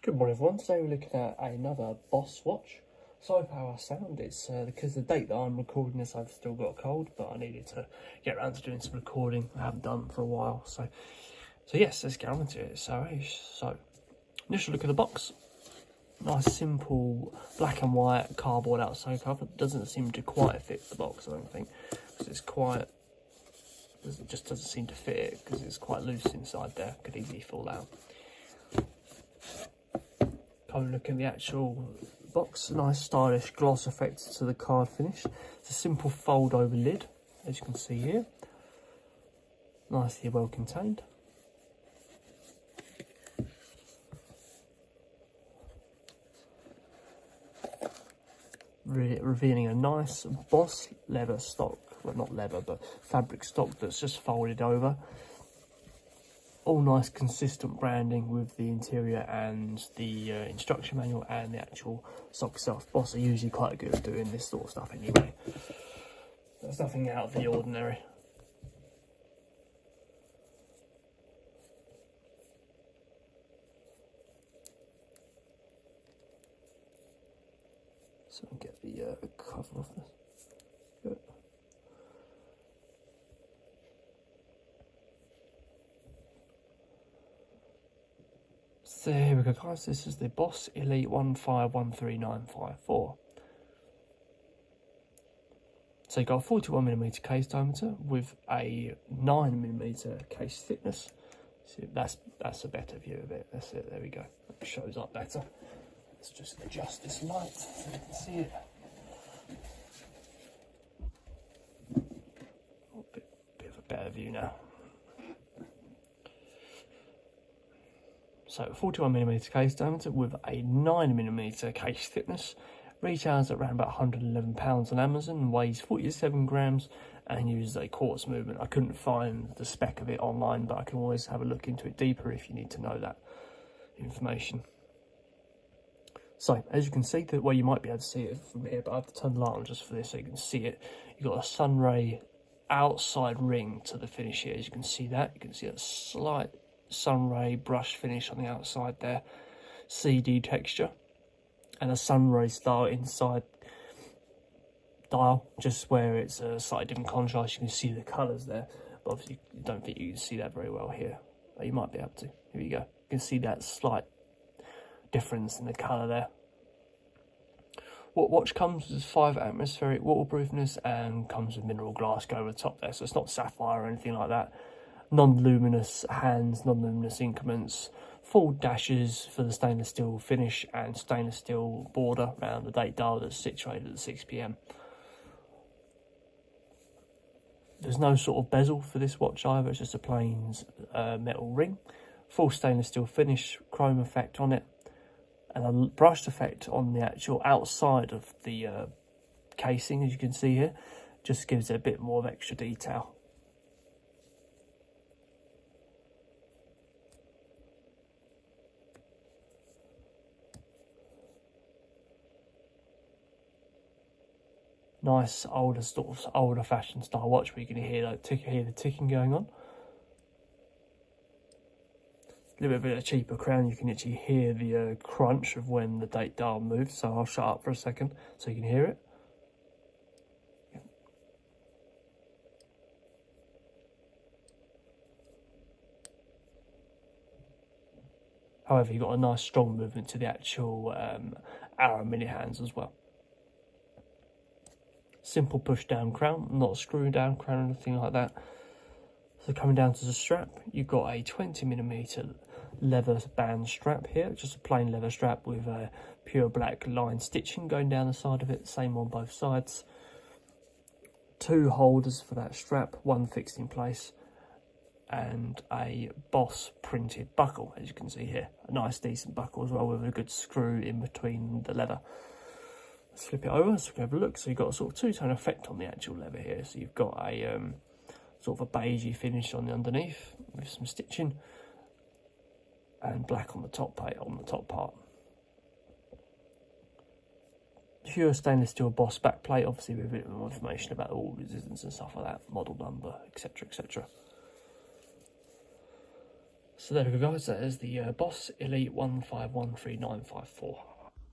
Good morning everyone, today we're looking at another Boss watch. Sorry for how I sound, it's because the date that I'm recording this I've still got a cold, but I needed to get around to doing some recording. I haven't done for a while, so yes, let's get on into it. So initial look at the box. Nice simple black and white cardboard outside cover. It doesn't seem to quite fit the box, I don't think, because it just doesn't seem to fit it because it's quite loose inside there, could easily fall out. Have a look at the actual box. Nice stylish gloss effect to the card finish. It's a simple fold over lid, as you can see here. Nicely well contained. Revealing a nice Boss leather stock, well not leather but fabric stock that's just folded over. All nice consistent branding with the interior and the instruction manual and the actual stock itself. Boss are usually quite good at doing this sort of stuff anyway. There's nothing out of the ordinary. So we get the cover off this. Good. So here we go guys, this is the Boss Elite 1513954. So you've got a 41mm case diameter with a 9mm case thickness. See, that's a better view of it. That's it, there we go. It shows up better. Let's just adjust this light so you can see it. A bit of a better view now. So 41mm case diameter with a 9mm case thickness. Retails at around about £111 on Amazon, weighs 47 grams and uses a quartz movement. I couldn't find the spec of it online, but I can always have a look into it deeper if you need to know that information. So as you can see, well, you might be able to see it from here, but I have to turn the light on just for this so you can see it. You've got a sunray outside ring to the finish here. As you can see that, you can see a slight sunray brush finish on the outside there, CD texture, and a sunray style inside dial, just where it's a slightly different contrast. You can see the colours there, but obviously I don't think you can see that very well here, but you might be able to. Here you go, you can see that slight difference in the colour there. What watch comes with 5 atmospheric waterproofness and comes with mineral glass go over the top there, so it's not sapphire or anything like that. Non-luminous hands, non-luminous increments, full dashes for the stainless steel finish and stainless steel border around the date dial that's situated at 6 PM. There's no sort of bezel for this watch either, it's just a plain metal ring. Full stainless steel finish, chrome effect on it, and a brushed effect on the actual outside of the casing, as you can see here. Just gives it a bit more of extra detail. Nice older fashioned style watch where you can hear the ticking going on. A little bit of a cheaper crown, you can actually hear the crunch of when the date dial moves. So I'll shut up for a second so you can hear it. Yeah. However, you've got a nice strong movement to the actual arrow mini hands as well. Simple push down crown, not a screw down crown or anything like that. So coming down to the strap, you've got a 20mm leather band strap here, just a plain leather strap with a pure black line stitching going down the side of it, same on both sides. 2 holders for that strap, 1 fixed in place, and a Boss printed buckle, as you can see here. A nice decent buckle as well with a good screw in between the leather. Let's flip it over so we can have a look. So you've got a sort of two-tone effect on the actual leather here. So you've got a sort of a beigey finish on the underneath with some stitching, and black on the top part. Pure stainless steel Boss backplate, obviously with a bit more information about all resistance and stuff like that, model number, etc, etc. So there we go guys, that is the Boss Elite 1513.954.